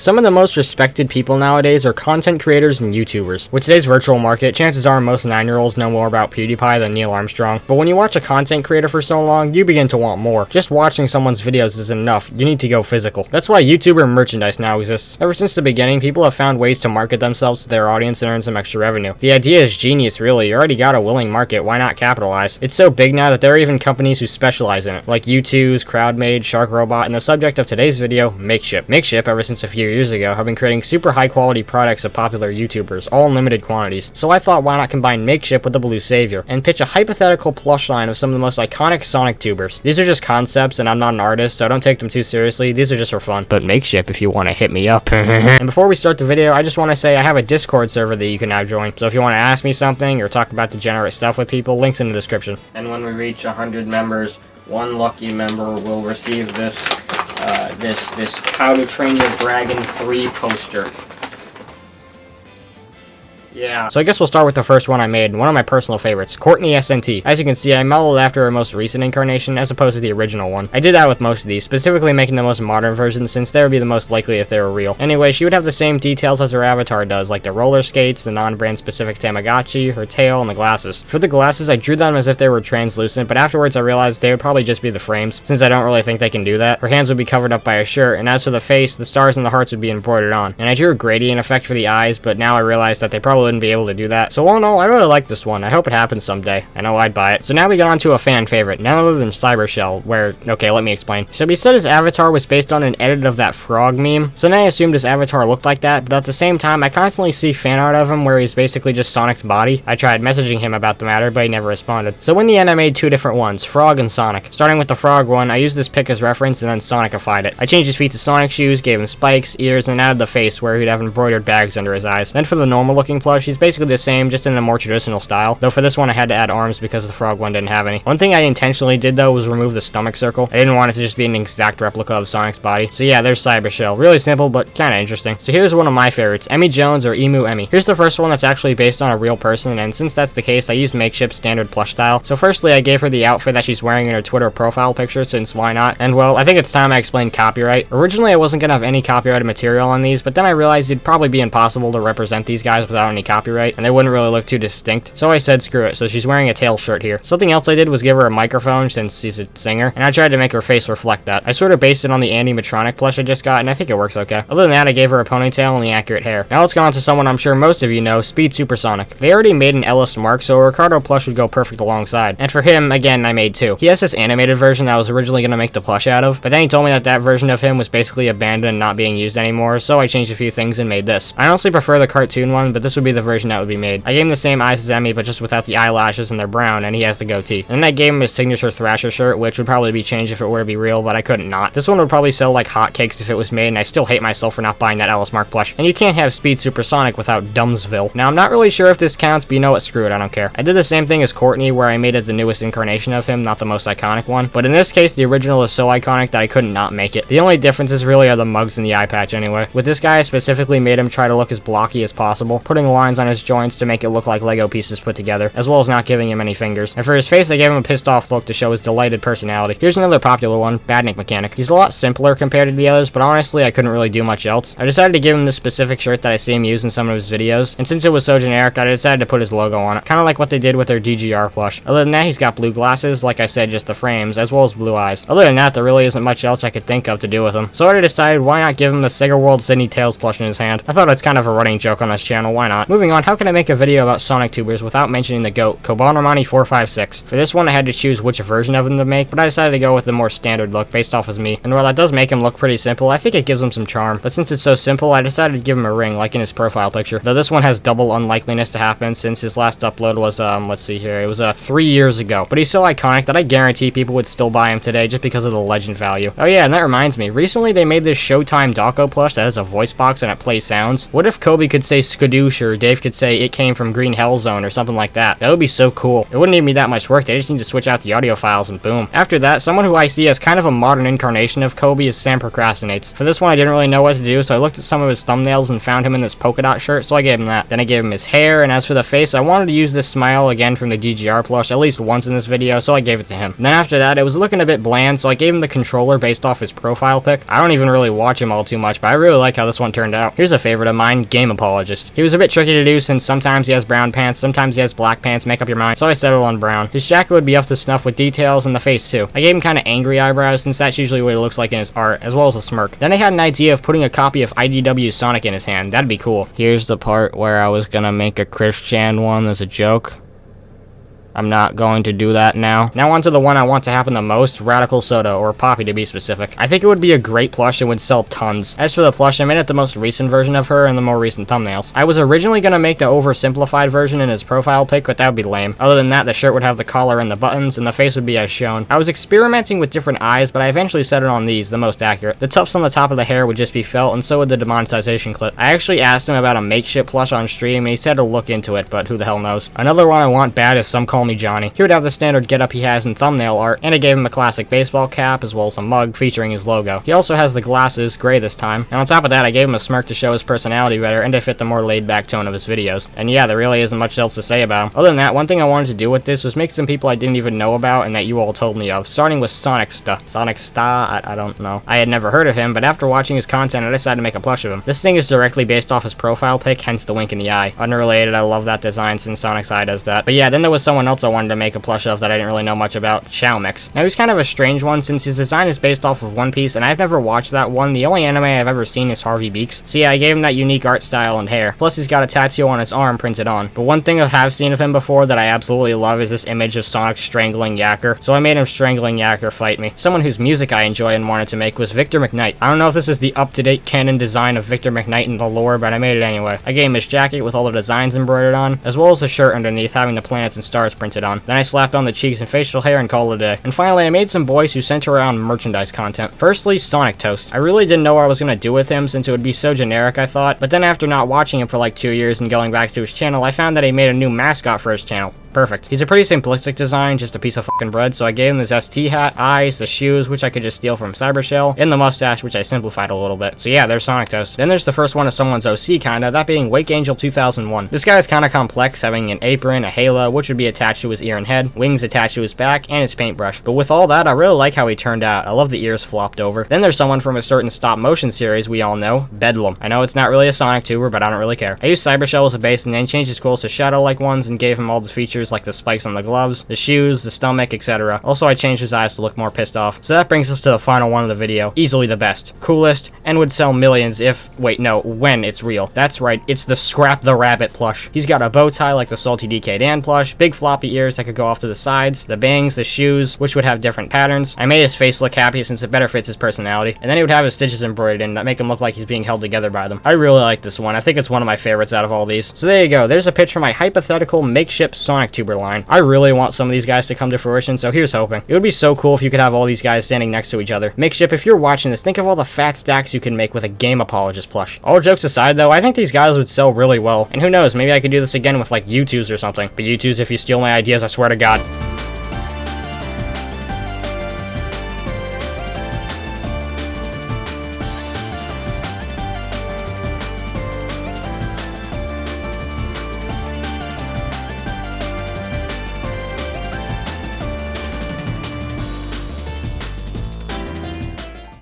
Some of the most respected people nowadays are content creators and YouTubers. With today's virtual market, chances are most 9-year-olds know more about PewDiePie than Neil Armstrong. But when you watch a content creator for so long, you begin to want more. Just watching someone's videos isn't enough. You need to go physical. That's why YouTuber merchandise now exists. Ever since the beginning, people have found ways to market themselves to their audience and earn some extra revenue. The idea is genius, really. You already got a willing market. Why not capitalize? It's so big now that there are even companies who specialize in it, like U2's, CrowdMade, Shark Robot, and the subject of today's video, Makeship. Makeship, ever since a few years ago, have been creating super high quality products of popular YouTubers, all in limited quantities. So I thought, why not combine Makeship with the Blue Savior and pitch a hypothetical plush line of some of the most iconic SonicTubers. These are just concepts, and I'm not an artist, so don't take them too seriously. These are just for fun. But Makeship if you want to hit me up. And before we start the video, I just want to say I have a Discord server that you can now join. So if you want to ask me something or talk about degenerate stuff with people, links in the description. And when we reach 100 members, one lucky member will receive this this How to Train Your Dragon 3 poster. Yeah. So I guess we'll start with the first one I made, one of my personal favorites, Courtney SNT. As you can see, I modeled after her most recent incarnation as opposed to the original one. I did that with most of these, specifically making the most modern version since they would be the most likely if they were real. Anyway, she would have the same details as her avatar does, like the roller skates, the non-brand specific Tamagotchi, her tail, and the glasses. For the glasses, I drew them as if they were translucent, but afterwards I realized they would probably just be the frames, since I don't really think they can do that. Her hands would be covered up by a shirt, and as for the face, the stars and the hearts would be embroidered on. And I drew a gradient effect for the eyes, but now I realize that they probably wouldn't be able to do that. So all in all, I really like this one. I hope it happens someday. I know I'd buy it. So now we get on to a fan favorite, none other than Cybershell, where, okay, let me explain. So he said his avatar was based on an edit of that frog meme, so then I assumed his avatar looked like that, but at the same time, I constantly see fan art of him where he's basically just Sonic's body. I tried messaging him about the matter, but he never responded. So in the end, I made two different ones, Frog and Sonic. Starting with the Frog one, I used this pic as reference and then Sonicified it. I changed his feet to Sonic shoes, gave him spikes, ears, and added the face where he'd have embroidered bags under his eyes. Then for the normal looking plush, he's basically the same, just in a more traditional style, though for this one I had to add arms because the frog one didn't have any. One thing I intentionally did though was remove the stomach circle. I didn't want it to just be an exact replica of Sonic's body. So yeah, there's Cybershell. Really simple, but kinda interesting. So here's one of my favorites, Emmy Jones or Emu Emmy. Here's the first one that's actually based on a real person, and since that's the case, I used Makeship's standard plush style. So firstly, I gave her the outfit that she's wearing in her Twitter profile picture, since why not? And well, I think it's time I explained copyright. Originally, I wasn't gonna have any copyrighted material on these, but then I realized it'd probably be impossible to represent these guys without any copyright, and they wouldn't really look too distinct. So I said screw it, so she's wearing a tail shirt here. Something else I did was give her a microphone since she's a singer, and I tried to make her face reflect that. I sort of based it on the animatronic plush I just got, and I think it works okay. Other than that, I gave her a ponytail and the accurate hair. Now let's go on to someone I'm sure most of you know, Speed Supersonic. They already made an Ellis Mark, so a Ricardo plush would go perfect alongside. And for him, again, I made two. He has this animated version that I was originally going to make the plush out of, but then he told me that that version of him was basically abandoned and not being used anymore, so I changed a few things and made this. I honestly prefer the cartoon one, but this would be the version that would be made. I gave him the same eyes as Emmy, but just without the eyelashes and they're brown, and he has the goatee. And then I gave him his signature Thrasher shirt, which would probably be changed if it were to be real, but I couldn't not. This one would probably sell like hotcakes if it was made, and I still hate myself for not buying that Ellis Mark plush. And you can't have Speed Supersonic without Dumbsville. Now I'm not really sure if this counts, but you know what, screw it, I don't care. I did the same thing as Courtney, where I made it the newest incarnation of him, not the most iconic one, but in this case the original is so iconic that I couldn't not make it. The only differences really are the mugs and the eye patch anyway. With this guy I specifically made him try to look as blocky as possible, putting lines on his joints to make it look like Lego pieces put together, as well as not giving him any fingers. And for his face I gave him a pissed off look to show his delighted personality. Here's another popular one, Badnik Mechanic. He's a lot simpler compared to the others, but honestly I couldn't really do much else. I decided to give him this specific shirt that I see him use in some of his videos, and since it was so generic I decided to put his logo on it, kinda like what they did with their DGR plush. Other than that, he's got blue glasses, like I said, just the frames, as well as blue eyes. Other than that, there really isn't much else I could think of to do with him. So I decided why not give him the Sega World Sydney Tails plush in his hand. I thought it's kind of a running joke on this channel, why not? Moving on, how can I make a video about SonicTubers without mentioning the GOAT, Kobanomani456? For this one I had to choose which version of him to make, but I decided to go with the more standard look based off of me. And while that does make him look pretty simple, I think it gives him some charm. But since it's so simple, I decided to give him a ring, like in his profile picture. Though this one has double unlikeliness to happen since his last upload was, let's see here, it was 3 years ago. But he's so iconic that I guarantee people would still buy him today just because of the legend value. Oh yeah, and that reminds me, recently they made this Showtime Dawko plush that has a voice box and it plays sounds. What if Kobe could say skadoosh or Dave could say it came from Green Hell Zone or something like that. That would be so cool. It wouldn't even be that much work. They just need to switch out the audio files and boom. After that, someone who I see as kind of a modern incarnation of Kobe is Sam Procrastinates. For this one, I didn't really know what to do, so I looked at some of his thumbnails and found him in this polka dot shirt, so I gave him that. Then I gave him his hair, and as for the face, I wanted to use this smile again from the DGR plush at least once in this video, so I gave it to him. And then after that, it was looking a bit bland, so I gave him the controller based off his profile pic. I don't even really watch him all too much, but I really like how this one turned out. Here's a favorite of mine, Game Apologist. He was a bit tricky to do since sometimes he has brown pants, sometimes he has black pants, make up your mind, so I settled on brown. His jacket would be up to snuff with details, and the face too. I gave him kind of angry eyebrows since that's usually what it looks like in his art, as well as a smirk. Then I had an idea of putting a copy of IDW Sonic in his hand. That'd be cool. Here's the part where I was gonna make a Christian one as a joke. I'm not going to do that now. Now onto the one I want to happen the most, Radical Soda, or Poppy to be specific. I think it would be a great plush and would sell tons. As for the plush, I made it the most recent version of her and the more recent thumbnails. I was originally going to make the oversimplified version in his profile pic, but that would be lame. Other than that, the shirt would have the collar and the buttons, and the face would be as shown. I was experimenting with different eyes, but I eventually settled on these, the most accurate. The tufts on the top of the hair would just be felt, and so would the demonetization clip. I actually asked him about a Makeship plush on stream, and he said to look into it, but who the hell knows. Another one I want bad is Some Call Me Johnny. He would have the standard getup he has in thumbnail art, and I gave him a classic baseball cap as well as a mug featuring his logo. He also has the glasses, gray this time, and on top of that I gave him a smirk to show his personality better and to fit the more laid-back tone of his videos. And yeah, there really isn't much else to say about him. Other than that, one thing I wanted to do with this was make some people I didn't even know about and that you all told me of, starting with SonicTuber. I don't know. I had never heard of him, but after watching his content I decided to make a plush of him. This thing is directly based off his profile pic, hence the wink in the eye. Unrelated, I love that design since Sonic's eye does that. But yeah, then there was someone else I wanted to make a plush of that I didn't really know much about, Xiaomix. Now he's kind of a strange one since his design is based off of One Piece and I've never watched that one. The only anime I've ever seen is Harvey Beaks. So yeah, I gave him that unique art style and hair. Plus he's got a tattoo on his arm printed on. But one thing I have seen of him before that I absolutely love is this image of Sonic strangling Yacker. So I made him strangling Yacker fight me. Someone whose music I enjoy and wanted to make was Victor McKnight. I don't know if this is the up-to-date canon design of Victor McKnight in the lore, but I made it anyway. I gave him his jacket with all the designs embroidered on, as well as the shirt underneath having the planets and stars printed on. Then I slapped on the cheeks and facial hair and called it a day. And finally, I made some boys who sent around merchandise content. Firstly, Sonic Toast. I really didn't know what I was going to do with him since it would be so generic, I thought, but then after not watching him for like 2 years and going back to his channel, I found that he made a new mascot for his channel. Perfect. He's a pretty simplistic design, just a piece of fucking bread, so I gave him his ST hat, eyes, the shoes, which I could just steal from Cybershell, and the mustache, which I simplified a little bit. So yeah, there's Sonic Toast. Then there's the first one of someone's OC kinda, that being Wake Angel 2001. This guy is kinda complex, having an apron, a halo, which would be attached to his ear and head, wings attached to his back, and his paintbrush. But with all that, I really like how he turned out. I love the ears flopped over. Then there's someone from a certain stop motion series we all know, Bedlam. I know it's not really a SonicTuber, but I don't really care. I used Cybershell as a base and then changed his quills to shadow-like ones and gave him all the features like the spikes on the gloves, the shoes, the stomach, etc. Also, I changed his eyes to look more pissed off. So that brings us to the final one of the video. Easily the best, coolest, and would sell millions if, wait, no, when it's real. That's right, it's the Scrap the Rabbit plush. He's got a bow tie like the Salty DK Dan plush, big floppy ears that could go off to the sides, the bangs, the shoes, which would have different patterns. I made his face look happy since it better fits his personality, and then he would have his stitches embroidered in that make him look like he's being held together by them. I really like this one. I think it's one of my favorites out of all these. So there you go. There's a pitch for my hypothetical Makeship SonicTuber line. I really want some of these guys to come to fruition, so here's hoping. It would be so cool if you could have all these guys standing next to each other. Makeship, if you're watching this, think of all the fat stacks you can make with a Game Apologist plush. All jokes aside though, I think these guys would sell really well, and who knows, maybe I could do this again with like U2s or something. But U2s, if you steal my ideas, I swear to God.